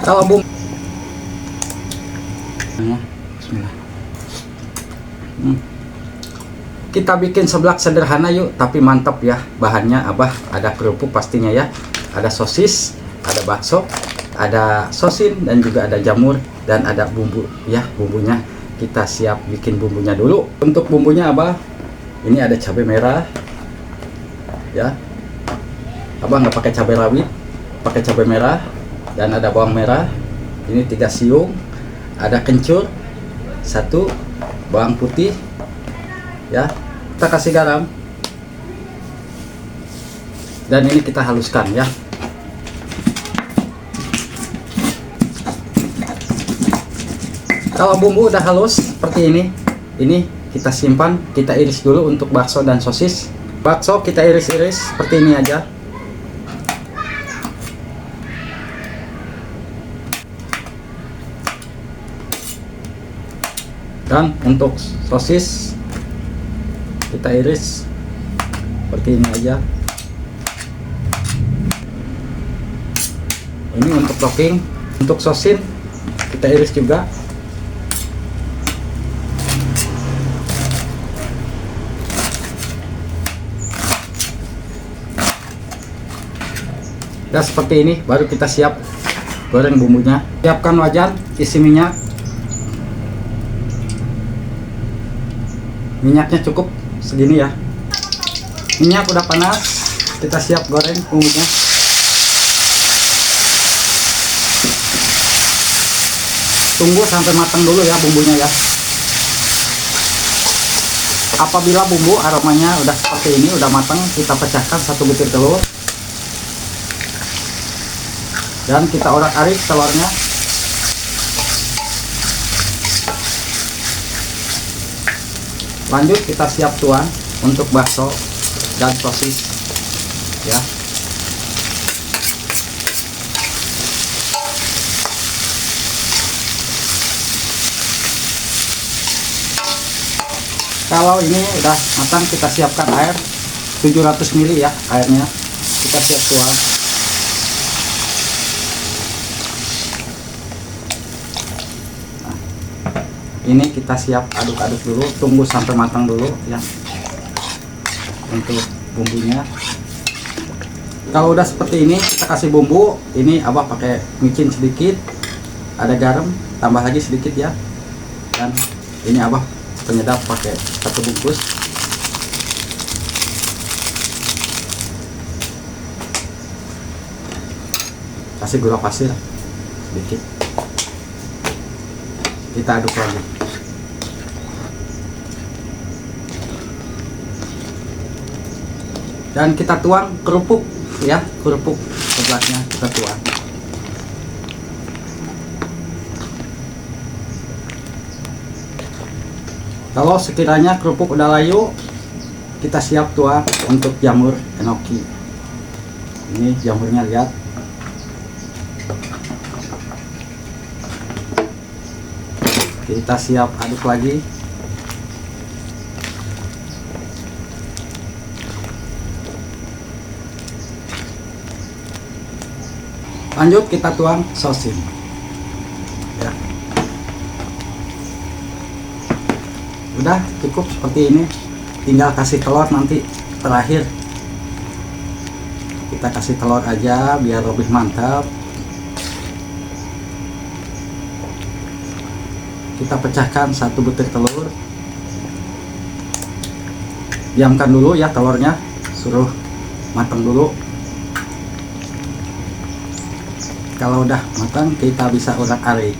Kalau bumbu Bismillah. Kita bikin seblak sederhana yuk, tapi mantap ya. Bahannya Abah ada kerupuk pastinya ya, ada sosis, ada bakso, ada sosin, dan juga ada jamur, dan ada bumbu ya. Bumbunya kita siap bikin bumbunya dulu. Untuk bumbunya Abah ini ada cabai merah ya. Abah nggak pakai cabai rawit, pakai cabai merah, dan ada bawang merah. Ini 3 siung, ada kencur 1, bawang putih ya. Kita kasih garam, dan ini kita haluskan ya. Kalau bumbu udah halus seperti ini kita simpan. Kita iris dulu untuk bakso dan sosis. Bakso kita iris-iris seperti ini aja. Dan untuk sosis kita iris seperti ini aja. Ini untuk topping. Untuk sosin kita iris juga. Ya seperti ini, baru kita siap goreng bumbunya. Siapkan wajan, isi minyak. Minyaknya cukup segini ya. Minyak udah panas, kita siap goreng bumbunya. Tunggu sampai matang dulu ya bumbunya ya. Apabila bumbu aromanya udah seperti ini, udah matang, kita pecahkan 1 butir telur, dan kita orak-arik telurnya. Lanjut kita siap tuang untuk bakso dan sosis ya. Kalau ini udah matang, kita siapkan air 700 ml ya airnya. Kita siap tuang. Ini kita siap aduk-aduk dulu, tunggu sampai matang dulu ya. Untuk bumbunya, kalau udah seperti ini kita kasih bumbu. Ini Abah pakai micin sedikit, ada garam, tambah lagi sedikit ya. Dan ini Abah penyedap pakai 1 bungkus. Kasih gula pasir sedikit, kita aduk lagi. Dan kita tuang kerupuk ya, kerupuk seblaknya kita tuang. Kalau sekiranya kerupuk udah layu, kita siap tuang untuk jamur enoki. Ini jamurnya, lihat. Kita siap aduk lagi. Lanjut kita tuang sosin ya. Udah cukup seperti ini, tinggal kasih telur nanti terakhir. Kita kasih telur aja biar lebih mantap. Kita pecahkan 1 butir telur, diamkan dulu ya telurnya, suruh matang dulu. Kalau udah matang kita bisa urak-arik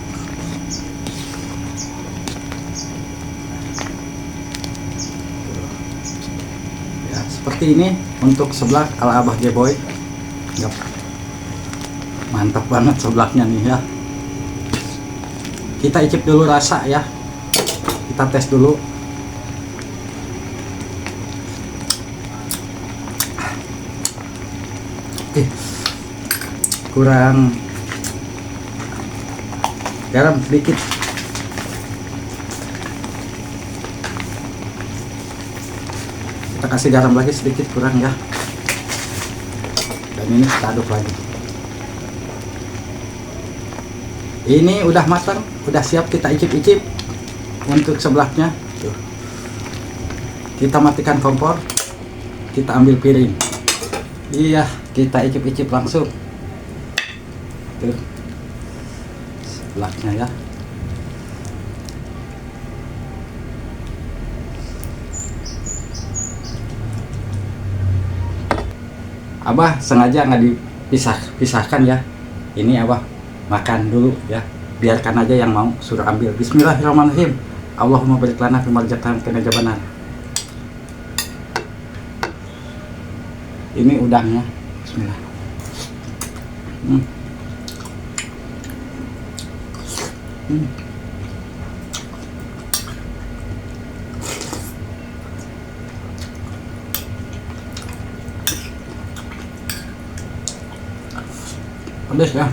ya. Seperti ini untuk seblak ala Abah Gboy. Yap. Mantap banget seblaknya nih ya. Kita icip dulu rasa ya, kita tes dulu. Oke, kurang garam sedikit. Kita kasih garam lagi sedikit, kurang ya. Dan ini kita aduk lagi. Ini udah matang, udah siap kita icip-icip. Untuk sebelahnya tuh, kita matikan kompor, kita ambil piring. Iya, kita icip-icip langsung tuh sebelahnya ya. Abah sengaja nggak dipisahkan ya. Ini Abah makan dulu ya, biarkan aja yang mau suruh ambil. Bismillahirrahmanirrahim. Allahumma barik lana fi marjatan kana jabanan. Ini udangnya. Bismillah. Pedas ya.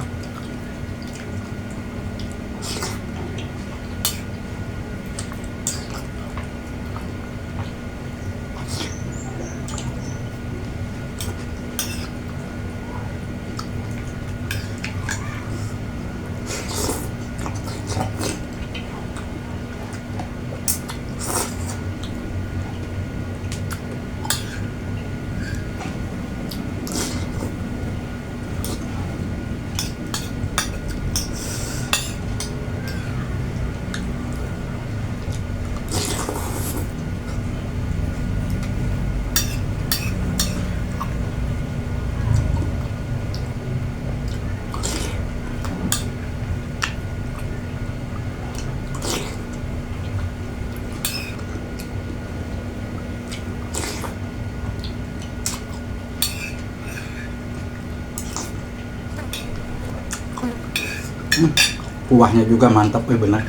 Kuahnya juga mantap benar.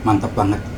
Mantap banget.